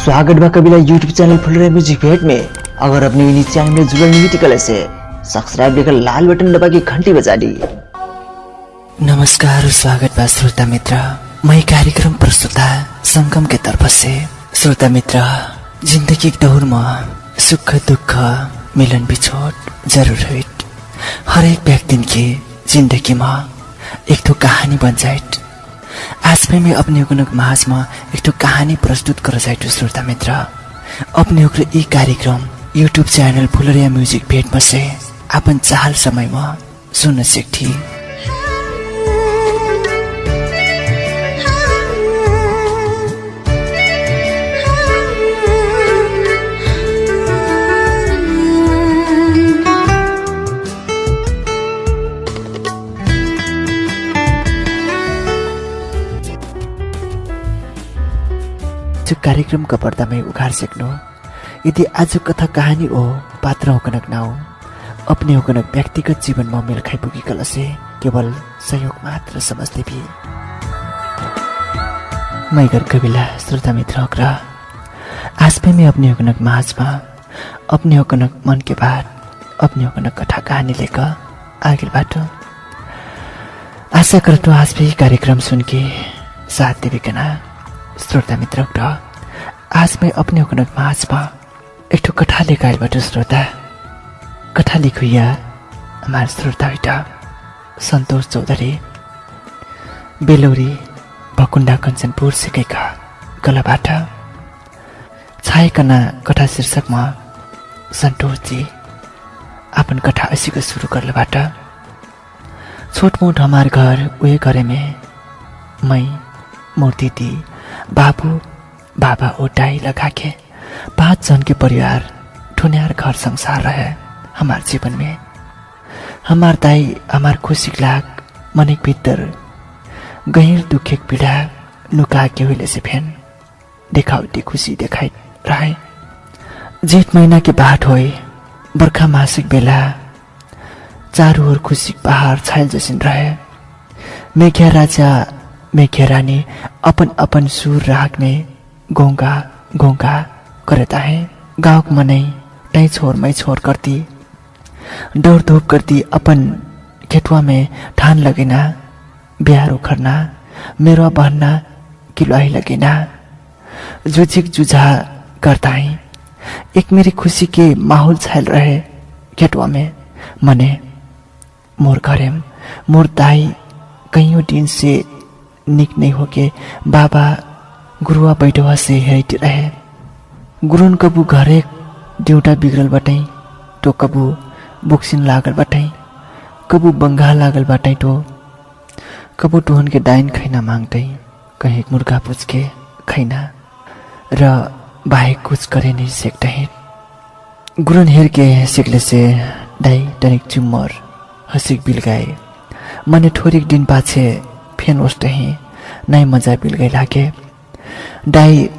स्वागत बा कबीला यूट्यूब चैनल फुलरे म्यूजिक भेट में। अगर अपने इन्हीं चैनल में जुड़े नहीं टिकल से सब्सक्राइब लेकर लाल बटन दबा के घंटी बजा दी। नमस्कार, स्वागत बा श्रोता मित्र। मैं कार्यक्रम प्रस्तुता संगम के तरफ से। श्रोता मित्र, जिंदगी की दौड़ में सुख दुख मिलन बिछोड़ जरूर हुई। हर एक व्यक्ति की जिंदगी में एक तो कहानी बन जाए। आज में मैं अपने माझ में एक तो कहानी प्रस्तुत कर जाए। श्रोता मित्र, अपने ये कार्यक्रम यूट्यूब चैनल फुलरिया म्यूजिक भेट में से अपन चाहल समय में सुन सकती। कार्यक्रम का पर्दा में उघार सक्नु। यदि आज कथा कहानी हो, पात्र होकनक ना हो, अपने होकनक व्यक्तिगत जीवन में मेल खाई पुगी कलसे केवल सहयोग मात्र समझते भी। मैं घर कबिला श्रोता मित्र होकर आज में मैं अपने होकनक माझ में अपने होकनक मन के बात, अपने होकनक कथा कहानी लेकर आगे बाटो। आशा करता आज भी कार्यक्रम सुन के साथ देविकना। श्रोता मित्र, आज मैं अपने होकनक माझ में एक कथा लेकर आए। श्रोता कथा लिखुया हमारे श्रोता बेटा संतोष चौधरी बेलौरी भकुंडा कंचनपुर सिकेका गलाबाट छाएकना कथा शीर्षक में संतोष जी अपन कथा ऐसी को शुरू करलेबाट। छोट मोट हमारे घर उहे घरे में मैं मोर दीदी बाबू बाबा और दाई लगा के 5 जन के परिवार ठुन्यार घर संसार रहे। हमारे जीवन में हमार दाई हमार खुशी लाग मनिक भीतर गहिर दुखे पीड़ा नुका के हुए से फेन देखावटी खुशी देखाई रहे। जेठ महीना के बाट होए बर्खा मासिक बेला चारू ओर खुशी पहाड़ छायल जैसिन रहे। मेघ्या राजा मेघ्या रानी अपन अपन सुर रागने गोंगा गोंगा करता है। गाँव मनै तै छोर मैं छोर करती दौड़ धूप करती। अपन खेतवा में ठान लगेना बिहार उखरना मेरो बहना किलोही लगेना जुझिक जुझा करता है। एक मेरी खुशी के माहौल छायल रहे खेतवा में। मने मोर घरेम मोर दाई कईयों दिन से निक नहीं होके बाबा गुरुआ बैठवा से हेट रहे। गुरुन कबू घरे ड्यूटा बिगड़ल बटाई तो कबू बुक्सिन लागल बटाई, कबू बंगाल लागल बटाई तो कबू टुहन के डाइन खैना मांगते कहीं मुर्गा पूछ के खैना र बाहे कुछ करे नहीं सेकते। गुरुन हेर के सिकले से दाई तनिक चुम्मर हसिक बिल गए। मने थोरिक दिन पाछे फेन उठते ही नई मजा बिल गई लागे। दाई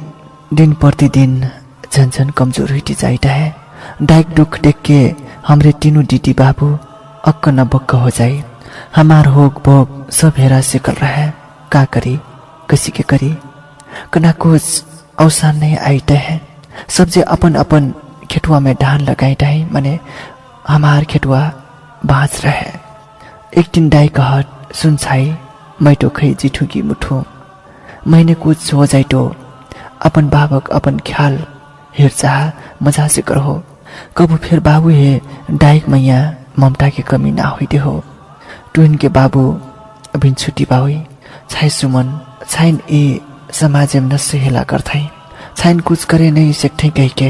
दिन प्रतिदिन झन झन कमजोर हुई जाता है। दाई दुख देख के हमरे तीनों दीदी बाबू अक्क न बक्क हो जाए। हमार होग भोग सब हेरा सिकल रहा। का करी कसी के करी कना कुछ अवसान नहीं आईते है। सबसे अपन अपन खेतुआ में धान लगाईता है। मने हमार खेतुआ बाँच रहे। एक दिन दाई कहत सुन छाई मैं तो खै जिठू की मुठू मैंने कुछ हो जाए तो अपन बाबक अपन ख्याल हेरचाह मजा से करो। कबू फिर बाबू है डाइक मैया ममता की कमी ना हुई हो। टुन के बाबू अबिन छुट्टी पाई छाई सुमन छाइन ए समाज में नस्य हेला करथाई छाइन कुछ करे नहीं सकते कह के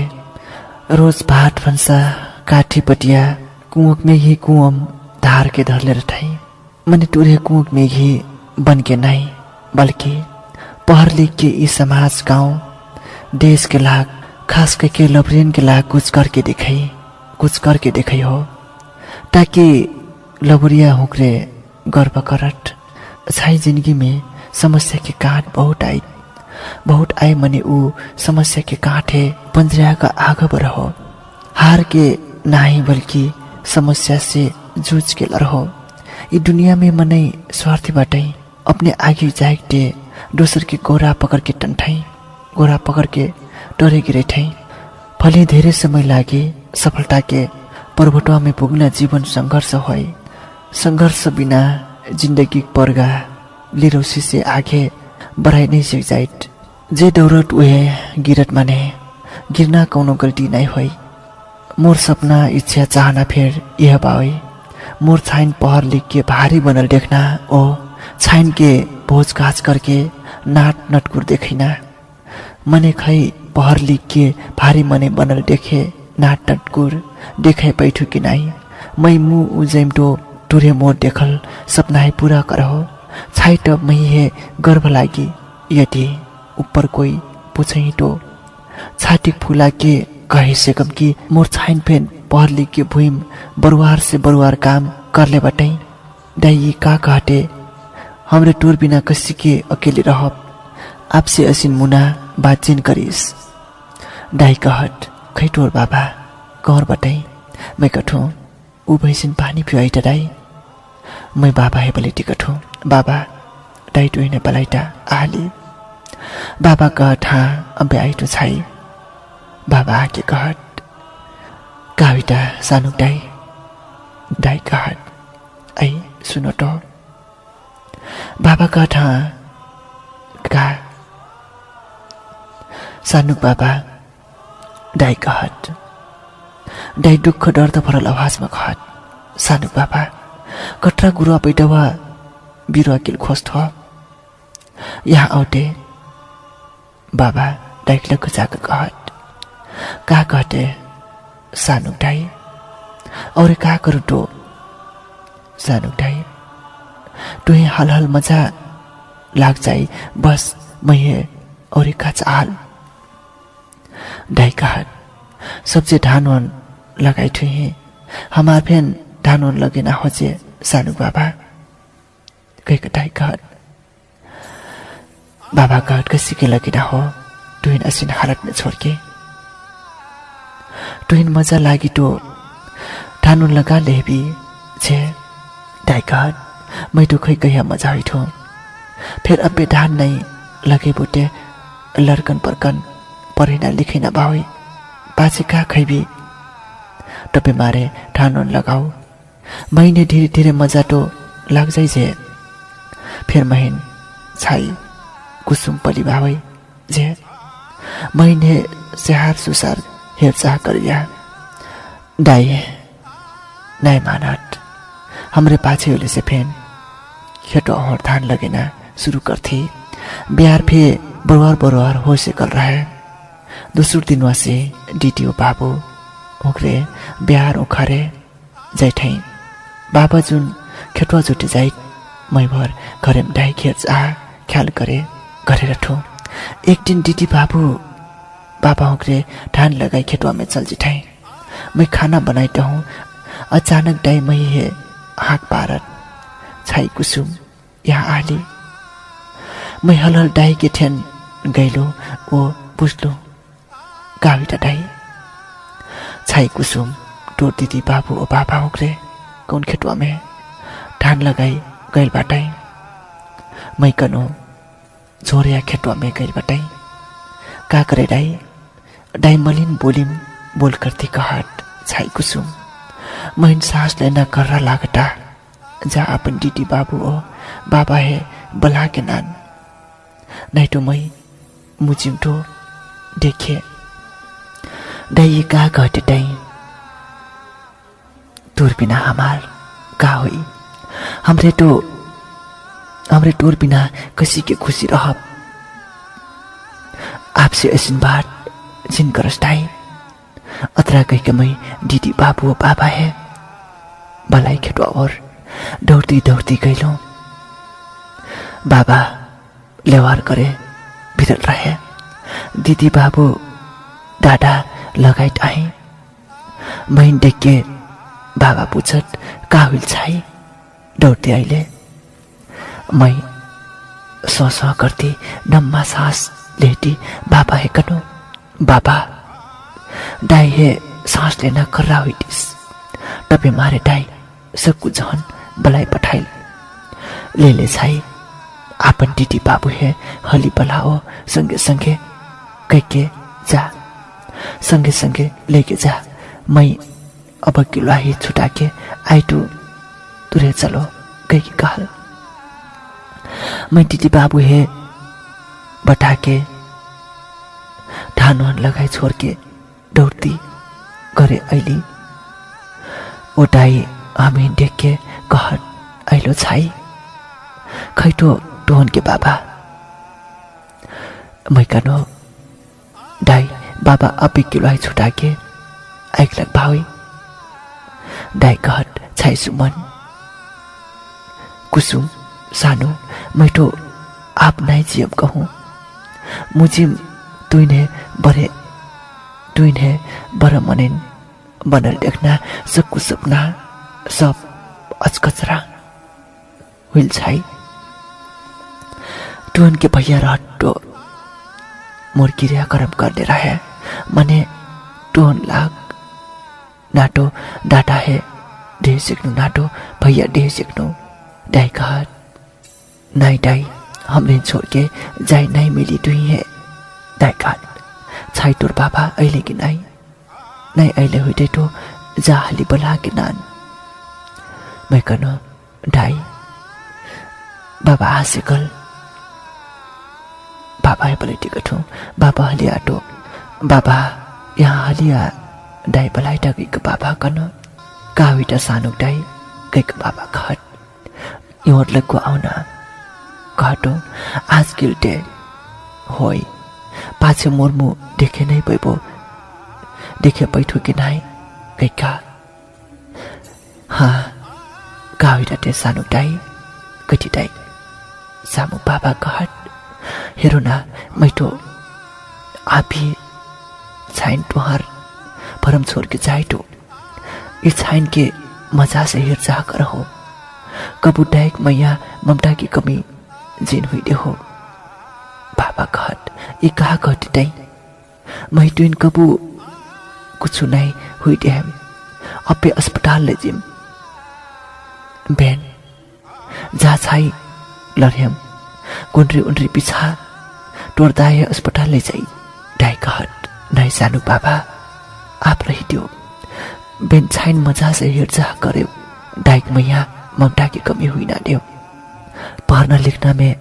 रोज भात फंसा काठी पटिया कुँक में ही कुँम धार के धरले रठाई। मने टुरे कुँक में ही बन के नहीं बल्कि पढ़ लिख के इस समाज गांव देश के लाग खास करके लबरेन के लाग कुछ करके दिखाई हो ताकि लबरिया हुक्रे गर्व करट। छाई जिंदगी में समस्या के काट बहुत आए मने ऊ समस्या के काटे पंजरा का आगे बढ़ हो। हार के नहीं बल्कि समस्या से जूझ के लड़ो। ये दुनिया में मनै स्वार्थी बाटै अपने आगे जाए दोसर के गोरा पकड़ के टंठाई गोरा पकड़ के डरे गिरे थे भले धेरै समय लागे सफलता के पर्वतों में पुग्न जीवन संघर्ष होय संघर्ष बिना जिंदगी पर्गा लिरोसी से आगे बढ़ाई नहीं सक जाइत जे दौड़त उहे गिरत माने गिरना कौनो गल्ती नहीं होई मोर सपना इच्छा चाहना फिर यह बावे मोर छाइन पहर लिख के भारी बनल देखना ओ छाइन के भोज काज करके नाट नटकुर देखिना मने खै पहर लिख के भारी मने बनल देखे नाट नटकुर देखे बैठू कि नाई मै मु उजैमटो टुरे मोर देखल सपना है पूरा करहो छाई टब मही है गर्भ लागी यदि ऊपर कोई पूछे तो छाती फूला के कहे से कम की मोर छाइन फेन पहर लिख के भूम बरुआर से बरुआर काम कर ले बटाई दाई का कहते हमरे टूर बिना कसी के अकेले रहब आपसे असिन मुना बातचीन करिस दाई कहत खै टोर बाबा कहर बटाई मैं कठो ऊ भैसिन पानी पिवाई दाई मैं बाबा है बले टिकठो बाबा दाई टुइने बलाइटा आली बाबा कहत हाँ अबे आइटो छाई बाबा आके कहत काविता सानुक दाई दाई कहत ऐ सुनो तो बाबा कहत हाँ का सानुक बाबा दाई कहत दाई दुःख डर त भरल आवाजमा कहत सानुक बाबा कटरा गुरुवा बैठवा बिरुवा किल खोज थो यहाँ आउटे बाबा दाइले जाकर कहत का कहते सानुक दाई और का करू तो सानुक दाई तुहे हाल हाल मजा लाग जाई बस मैं और का चाल दाई कहत सबसे धानवन लगाई थुहे हमार फेन धानवन लगे ना हो जे सानुक बाबा कई दाई कहत बाबा कहत कसी के लगे ना हो तुहिन असिन हालत में छोड़ के तुहिन मजा लागी तो ठानुन लगा लेबी छे दाई कहत मैं तो खै कहिया मजा हुई थो फिर अबे धान नहीं लगे बुटे लड़कन परकन पढ़ेना लिखेना भाई पाछे का खैबी टपे मारे ठानुन लगाओ महीने धीरे धीरे मजा तो लग जाई जे फिर महीन छाई कुसुम पली भाई जे महीने सेहार सुसार हेरचाह करिया दाई नाई मानत हमरे पाछे होले से फेन खेतो और धान लगेना शुरू करती बिहार फे बरुआर बरुआर हो से कर रहा है दूसरे दिन से डीटीओ बाबू उखरे बिहार उखारे जाइठाई बाबा जुन खेतवा जुटे जाई मै भर घरे दाई खेत आ ख्याल करे गरेर ठो एक दिन डीटी बाबा उखरे धान लगाई खेतवा में चल जिठाई मैं खाना बनाईता हूँ अचानक दाई मै है हाक पारत छाई कुसुम यहाँ आली मैं हलहल दाई के ठेन गैलो ओ बुझलो गाविटा दाई छाई कुसुम टोर दीदी बाबू ओ बाबा उखरे कौन खेतवा में धान लगाई गैल बाटाई मैं कनो झोरिया खेतवा में गैल बाटाई का करे दाई मलिन बोलिम बोल करती कहत छाई कुसुम महिन सास लेना कर्रा लागटा जा अपन दीदी बाबू ओ बाबा है बला के नान नहीं तो मैं मुझिम तो देखे दाई का कहते दाई तोर बिना हमार का हुई हमरे टोर बिना किसी के खुशी रह आपसे ऐसी बात जिन करस दाई अतरा कह के मैं दीदी बाबू और बाबा है बलाई खेतवा और दौड़ती दौड़ती गईलो बाबा लेवार करे भीतर रहे दीदी बाबू दादा लगाइत आए बहन देख के बाबा पूछत का हुई छाई दौड़ती आइले मैं सौ करती नम्मा सांस लेती बाबा है कनो बाबा दाई है सांस लेना कर्रा हुई दिस टपे मारे दाई सबको जहन बलाई पठाइल ले छाई आपन दीदी बाबू है हली बलाओ संगे संगे कह के जा संगे संगे लेके जा। मैं अब की लाही छुटा के आइटू तुरे चलो गई की कहल। मैं दीदी बाबू हे बटा के ढान लगाई छोड़ के दौड़ती घरे ऐली। ओटाई हामी देख के कहत ऐलो छाई खैटो टोहन के बाबा। मैं कनो दाई बाबा अपी किलोई छुटा के आइक लग भावी। दाई कहत छाई सुमन कुसुम सानो मैठो आप नाई जियम कहूँ मुझिम तुइने बर मनेन बनल देखना सबको सपना सब अचकचरा हुइल छाई। टुन के भैया रट्टो मोर क्रिया कर्म करने रहे मने टोन लाग नाटो डाटा है डेह सिक्नु नाटो भैया डेह सिक्नु। दाई कहत नाई दाई हमने छोड़ के जाई नाई मिली दुई है। दाई कहत छाई तोर बाबा अहिले कि नाई नाई अहिले हुइदे तो जा हाली बला के नान। मैं कनो दाई बाबा आसिकल बाबा है बलै टिकट हूँ बाबा हली आटो बाबा यहाँ हलिया दाई बलाई गईक बाबा कनो काविटा सानुक दाई गईक बाबा कहत योर लगको आउना कहटो आज गिल्टे होई पाछे मोरमु देखे नहीं पैबो देखे बैठो कि नाई गईका। हाँ काविटा ते सानुक दाई कति दाई सामु बाबा कहत हेरो ना मैठो आपी छाइन तुहार परम छोड़ के जाइटो इस छाइन के मजा से हिरजा कर हो कबू डायक मैया ममता की कमी जिन हुई दे हो। बाबा कहत ये कहा कहती दाई मैं तो इन कबू कुछ नहीं हुई दे हम अपे अस्पताल ले जिम बेन जा छाई लड़ेम गुंडरी उंडरी पिछा तोड़ता है अस्पताल ले जाई। दाई कहत नहीं सानु बाबा आप रही दियो बेन छाइन मजा से हिरजा करे डाइक मैया ममता की कमी हुई ना दियो। पढ़ना लिखना में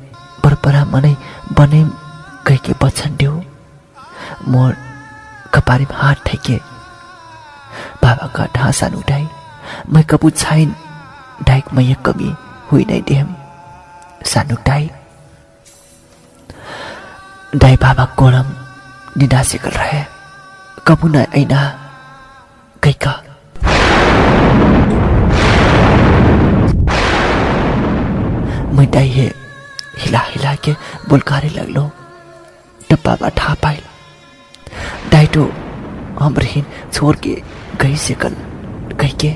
बरपरा मनै बने कह के बचन दियो मोर कपारी में हाथ ठेके। बाबा का ढांसान उठाई मैं कबू छाइन डाइक मैया कमी हुई नहीं देम सानु दाई। दाई बाबा कोरम निदासी कर रहे कबू न ऐना कैका। मैं दाई है हिला हिला के बुलकारे लगलो डब्बा बा ठा पाइल। दाई तो हमरे छोड़ के गई से कल कह के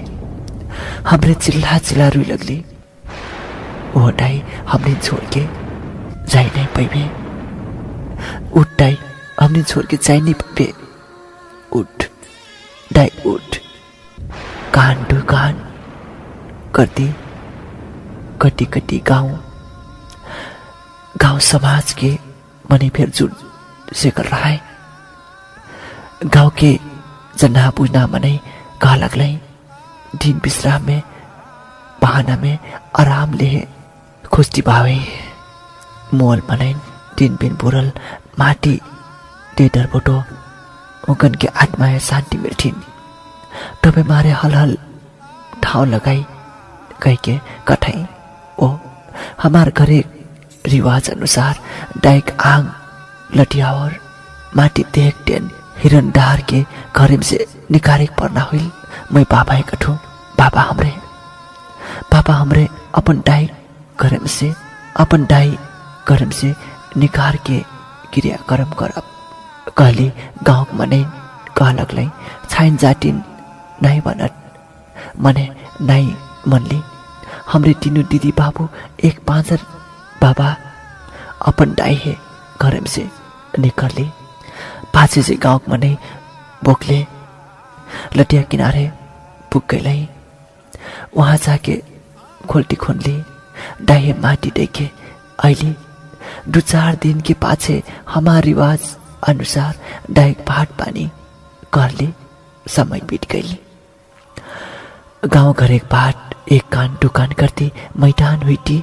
हमरे चिल्ला चिल्ला रुई लगली। वो दाई हमने छोड़ के जाई नहीं पैबे उठ दाई हमने छोड़ के जाई नहीं पैबे उठ दाई उठ कान टू कान करती कटी कटी गांव समाज के मनी फिर जुट से कर रहा है। गांव के जना बुझना मने कहा लगल दिन विश्राम में बहाना में आराम ले खुशी भावे मोल मनैन दिन बिन बुरल माटी डेडर बोटो उगन के आत्मा है शांति मिलथिन। तबे मारे हल हल ठाव लगाई कह के कठाई ओ हमार घरे रिवाज अनुसार डाइक आंग लटियावर माटी देख टेन हिरन डार के घरे से निकारे पड़ना हुई। मैं बाबा कठू बाबा हमरे अपन डाई गरम से निकार के क्रिया कर्म करब कहली। गाँव मने कह लगल छाइन जाटिन नहीं बनत मने नहीं मनली। हमरे तीनों दीदी बाबू एक पांचर बाबा अपन डाई है गरम से निकली। पाछे से गाँव मने बोकले लटिया किनारे पुग गई। वहां जाके खोल्टी खोनली डाइए माटी देखे ऐली। 2-4 दिन के पाछे हमार रिवाज अनुसार डाइक भाट पानी करले समय बीत गई। गांव घर एक बाट एक कान दुकान करती मैदान हुई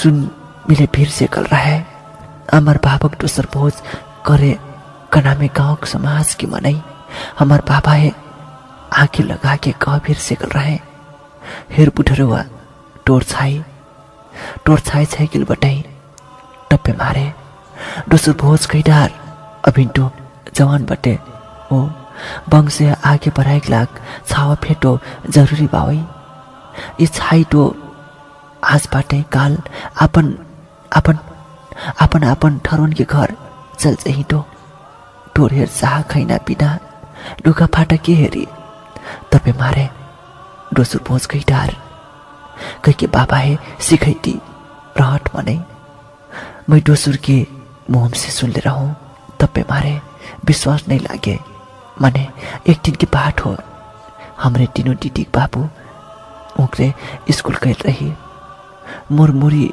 सुन मिले भीड़ से कल रहा है। अमर बाबक तो सरपोज करे कनामे गांव समाज की मनाई हमार बाबा है आंखें लगा के गाँव भीड़ से कल रहे। हेर बुढ़रुआ टोर छाई साइकिल बटाई टप्पे मारे दोसर भोज कैडार अभिन्टो जवान बटे ओ बंग से आगे बढ़ाई लाग छावा फेटो जरूरी बावई। ये छाई तो आज बाटे काल अपन अपन अपन अपन ठहरोन के घर चल चाहिए टोर हेर चाह खैना पीना लुगा फाटा के हेरी तपे मारे दोसर भोज कैडार कह के बाबा है सिखैती रहट मनै मैं दोसर के मुंह से सुन ले रहा हूँ तब पे मारे विश्वास नहीं लागे मने एक दिन की बात हो हमरे तीनों दीदी बाबू उनके स्कूल गए रही मुरमुरी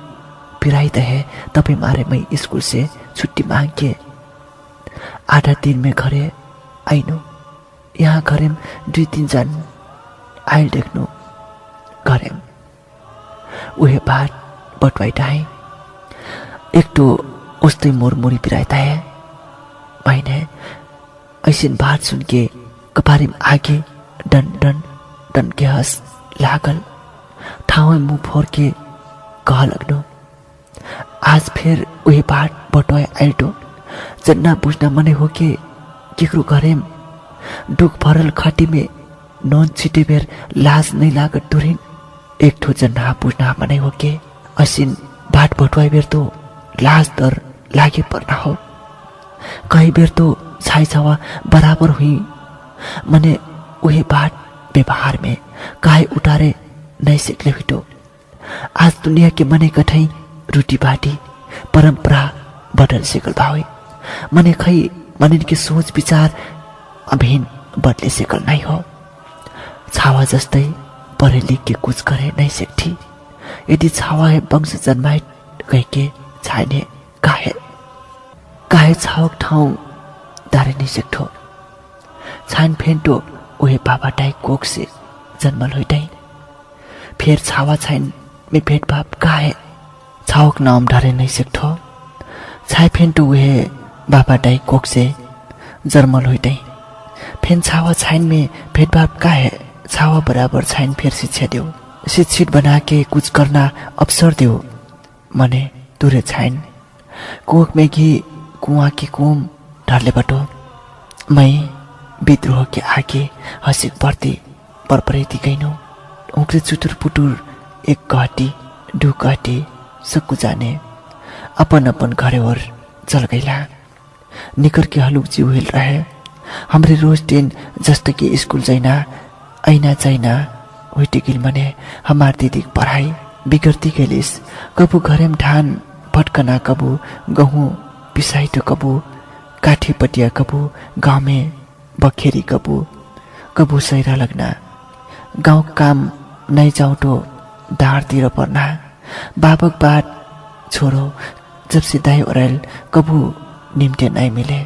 पिराई है तब मारे मैं स्कूल से छुट्टी मांग के आधा दिन में घरे आइनु। यहाँ घरे 2-3 जन आइल देख्नु घरे उहे बात बटवाइटा है एक तो उस्तै मुरमुरी पिराइता है। मैंने ऐसे बात सुन के कपारे में आगे डन डन डन के हंस लागल ठाव मुंह फोड़ के कह लगनो आज फिर वही बात बटवाए आइटो जन्ना बुझना मने हो के केकरो घरे दुख भरल खाटी में नॉन छिटे बेर लाज नहीं लागत दुरिन एक ठो जन्ना बुझना मने हो के असिन बात बटवाए बेर तो लाज डर लागे पर्ना हो कई बेर तो छाई छावा बराबर हुई मने वही बात व्यवहार में काहे उतारे नहीं सिकले हुई। आज दुनिया के मने कठई रूटी बाटी परंपरा बदल सिकल भावे मने खई मन के सोच विचार अभिन बदले सिकल नहीं हो। छावा जस्तै पढ़े लिख के कुछ करे नहीं सकती यदि छावा है वंश जन्माए कह के छाने काहे छावक ठाउँ दारे नहीं सकथो छान फेंटो उहे बाबा टाई कोक से जन्मल होइटाई फिर छावा छाइन में भेदभाव काहे छावक नाम डारे नहीं सकथो छाई फेंटो उहे बाबा टाई कोक से जन्मल होइटाई फिर छावा छाइन में भेदभाव काहे छावा बराबर छाइन फिर शिक्षा दो शिक्षित बना के कुछ करना अवसर दो मने दूरे छाइन कोक में घी कुआं की कुम डाले बटो मैं विद्रोह के आगे हंसिक बढ़ती परपरेती गईनो उनके चुटुर पुटुर एक कहती दू कहती सक्कु जाने अपन अपन घरे और चल गईला निकर के हलुक जीव हिल रहे हमरे रोज दिन जस्तो कि स्कूल जाइना ऐना चाहिना हुइटिकिल मने हमार दीदी पढ़ाई बिगड़ती गेलिस कबू घरेम धान भटकना कबू गहुँ पिसाइटो कबू काठी पटिया कबू गाँव में बखेरी कबू सैरा लगना गाँव काम नहीं जाऊँ तो दाँडतिर पर्ना बाबक बात छोरो जब से दाई ओराइल कबू निम्ते नहीं मिले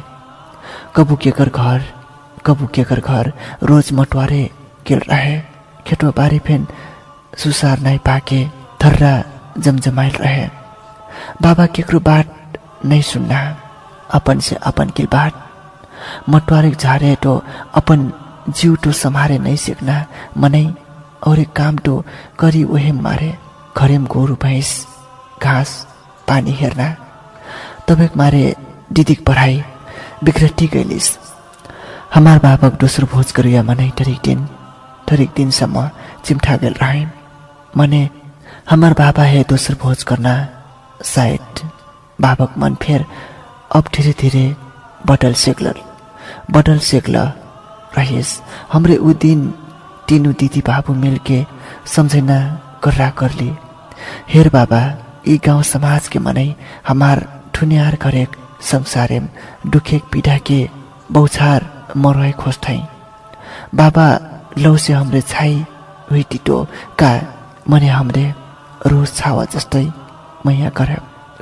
कबू केकर घर रोज मटवारे गिर रहे खेतों बारी फेन सुसार नहीं पाके थर्रा जमजमाइल रहे बाबा केकरो बात नहीं सुनना अपन से अपन की बात मटवारे झारे तो अपन जीव तो संभारे नहीं सीखना मनै और एक काम तो करी वही मारे घरेम गोरु भैंस घाँस पानी हेर्ना तबेक मारे दीदी पढ़ाई बिगड़ती गईलिस हमार बाबक दोस्रो भोज करिया मनै थरिक दिनसम्म चिम्ठा गेल रहे मने हमार बाबा है दोस्रो भोज करना शायद बाबक मन फिर अब धीरे धीरे बदल सेकल रहिस हमरे उ दिन तीनों दीदी बाबू मिल के समझना कर्रा करली हेर बाबा ई गाँव समाज के मनै हमार ठुनियार करेक संसारे दुखेक पीड़ा के बौछार मरवाई खोजथाई बाबा लौ से हमरे छाई हुई टिटो का मने हमरे रोज छावा जस्तै मैया करे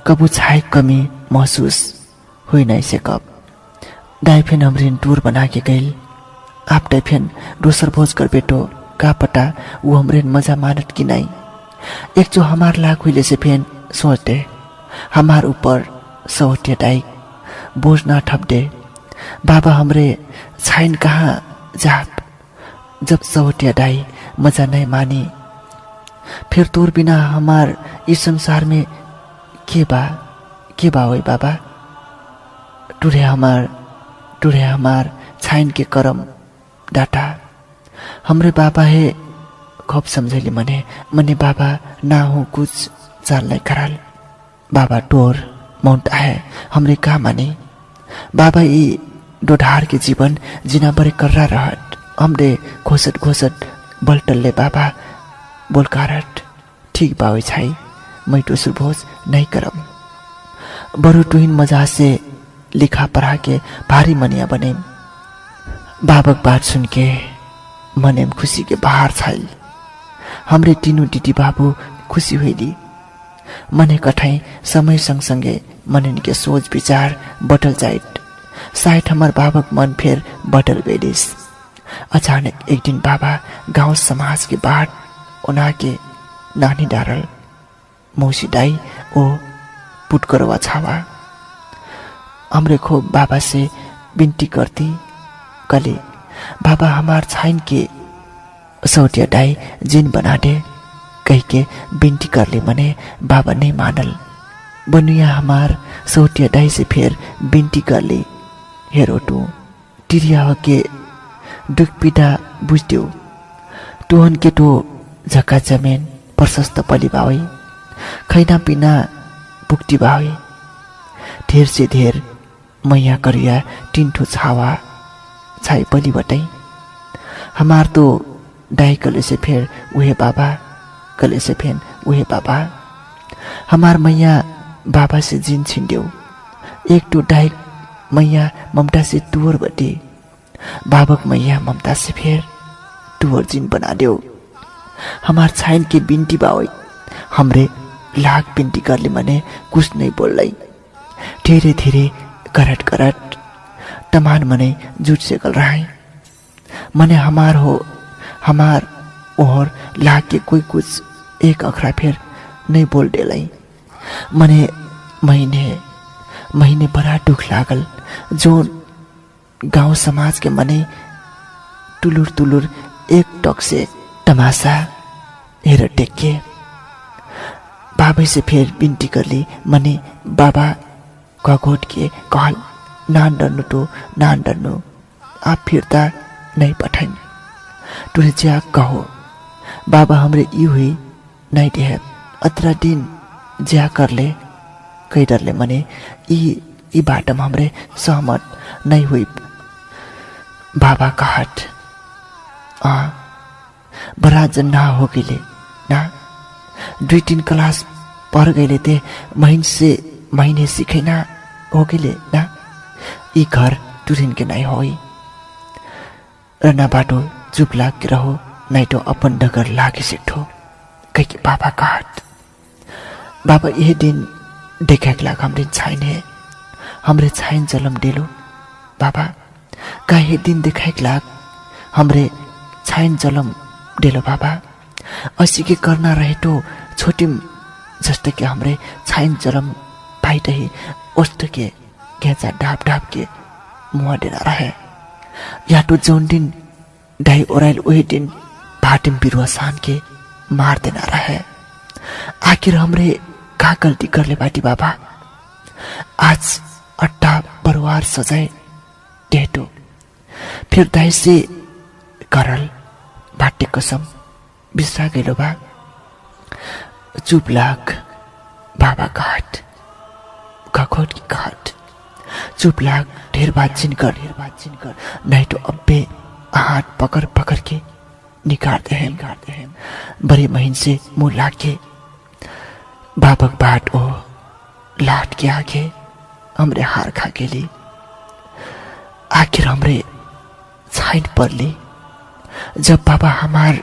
कबू छाई कमी महसूस हुई नहीं से कब डाइफेन हमरिन टूर बना के गइल। आप डाइफेन दोसर भोज कर बेटो का पता वो हमरेन मजा मानत कि नहीं। एक जो हमार लाख हुई से फेन सोच दे हमार ऊपर सौटिया डाई बोझ ना ठप दे। बाबा हमरे छाइन कहाँ जाप जब सौटिया डाई मजा नहीं मानी फिर तोर बिना हमार इस संसार में के बा होई बाबा। टुरे हमार छाइन के करम डाटा हमरे बाबा है खूब समझेली मने बाबा ना हो कुछ चाल नहीं कराल। बाबा टोर माउंट आए हमरे का माने बाबा ई डोढार के जीवन जिना बड़े कर्रा रहट हमरे घोसट बल्टल्ले बाबा बोलकारट ठीक बावे छाई मैं तो सुभोज नहीं करम। बरु टुहिन मजा से लिखा पढ़ा के भारी मनिया बने। बाबक बात सुन के मनेम खुशी के बाहर छाई। हमरे तीनों दीदी बाबू खुशी हुईली। मने कठाई समय संगसंगे मनन के सोच विचार बटल जाइत। शायद हमार बाबक मन फिर बटल गइलिस। अचानक एक दिन बाबा गांव समाज के बाट उना के नानी डारल मौसी दाई ओ पुटकरवा छावा। हमरे खूब बाबा से विनती करती कले बाबा हमार छाइन के सौटिया डाई जिन बना दे कह के विनती कर ले मने बाबा नहीं मानल। बनुया हमार सौटिया डाई से फिर विनती कर ले हेरो टू टिरिया के दुख पीड़ा बुझ्देऊ टोहन के टो झक्का जमेन प्रशस्त पली बावे खैना पिना पुक्ति बावे धेर से धेर मैया करिया टिन्ठो छावा छाई पली बटाई। हमार तो डाई कले से फिर उहे बाबा कले से फेन उहे बाबा। हमार मैया बाबा से जिन छिन्देऊ एक टो डाई मैया ममता से तुवर बटे बाबक मैया ममता से फिर तुवर जिन बना देऊ। हमार छाइन के बिन्ती बावे हमरे लाख बिन्ती करले मने कुछ नहीं बोल लाई। धीरे धीरे करट तमान मने जुट से गल रहा है मने हमार और लाख के कोई कुछ एक अखरा फिर नहीं बोल डेलाई। मने महीने बड़ा दुख लागल जो गांव समाज के मने टुलुर एक टक से तमाशा हेर टेके। बाबा से फिर बिनती कर ली मने बाबा घोट के कहल नान डरनु आप फिरता नहीं पठाइन तुरे ज्या कहो बाबा हमरे यू हुई नहीं देह अतरा दिन ज्या कर ले कई डरले मने ई बाटम हमरे सहमत नहीं हुई। बाबा कहट बड़ा जन्ना हो गईले ना 2-3 क्लास पढ़ गईले ते महीने सिखैना हो गईले ना ई घर टुरिन के नहीं होई रना बाटो चुप लाग के रहो नहीं तो अपन डगर लागे सिठो कह के बाबा कहट। बाबा यह दिन देखा लाग हमरे छाइन है हमरे छाइन जलम डेलो बाबा का ये दिन देखा लाग हमरे छाइन जलम डेलो बाबा असी के करना रहे तो छोटिम जस्तो के हमरे छाइन जलम पाइट ही उस्त के घेचा ढाप के मुआ डेरा रहे या तो जौन दिन डाई ओराइल वही दिन भाटिम बिरुवा सान के मार देना रहे। आखिर हमरे का गलती कर ले बाटी बाबा आज अट्टा परिवार सजाए डेटो फिर दाई से करल बाटे कसम बिसरा गइलो बा। चुप लाग बाबा घाट घोट की घाट चुप लाग ढेर बातचीन कर नहीं तो अब्बे हाथ पकड़ के निकालते हैं बड़े महीन से मुंह लाग के बाबक बाट ओ लाट के आगे हमरे हार खा के ली। आखिर हमरे छाइन पर ली जब बाबा हमार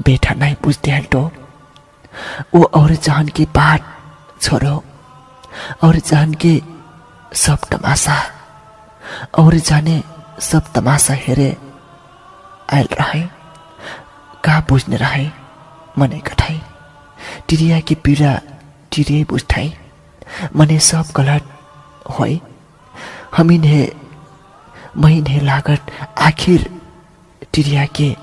बेटा नहीं पूछते हैं तो वो और जान के बात छोड़ो और जान के सब तमाशा और जाने सब तमाशा हेरे आयल रहे का बुझ्ने रहे मने कठाई टिरिया की पीड़ा टिरिया बुझाई मने सब गलत होई हमीन है महीने लागत आखिर टिरिया के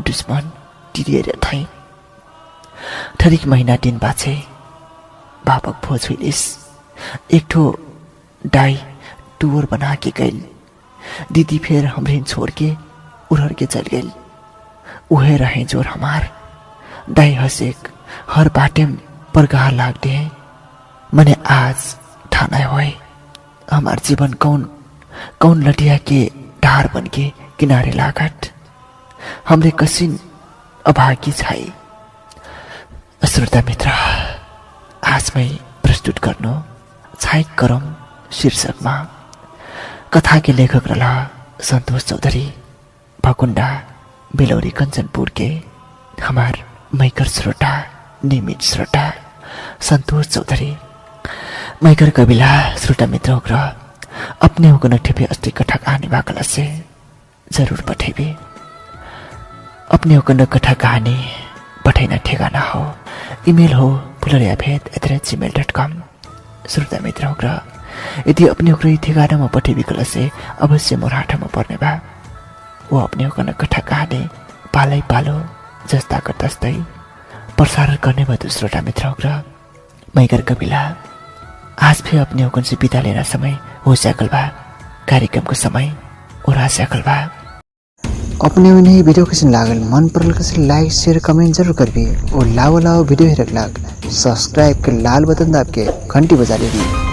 दुश्मन टिरिया रे थाई ठरिक महीना दिन बाछे बापक भोज हुइलिस एक ठो डाई टूर बना के गइल दीदी फिर हमरे छोड़ के उड़र के चल गइल उहे रहे जोर हमार डाई हसेक हर बाटे परगाह लाग दे मने आज ठाना होए हमार जीवन कौन कौन लटिया के ढार बन के किनारे लागत हमरे कसिन अभागी छाई। श्रोता मित्र आज मैं प्रस्तुत गर्नु छाई करम शीर्षकमा कथा के लेखक रला सन्तोष चौधरी भकुण्डा बेलौरी कञ्चनपुर के हमार मैकर श्रोता नियमित श्रोता सन्तोष चौधरी मैकर कविला श्रोता मित्र होकर अपने होकर नठेपे अस्ति कथा कहानी बाकला से जरूर पठेबे अपने होकर कथा कहानी पठाइन ठेगाना हो इमेल हो pulariaphet@gmail.com श्रोता मित्र होकर यदि अपने होकर ठेगानामा पठेबे कला से अवश्य मोर हाथमा पर्ने बा वो अपने होकर कथा कहानी पालै पालो जस्ता तस्तै प्रसारण करने भयो श्रोता मित्र होकर मैकर कविला आज भी अपने होकर से बिता लेना समय हो सकल बा कार्यक्रम को समय और आ सकल बा अपने उन्हें वीडियो कैसे लागल मन परल कैसे लाइक शेयर कमेंट जरूर करबी और लाओ वीडियो हेरक लाग सब्सक्राइब के लाल बटन दाब के घंटी बजा लेबी।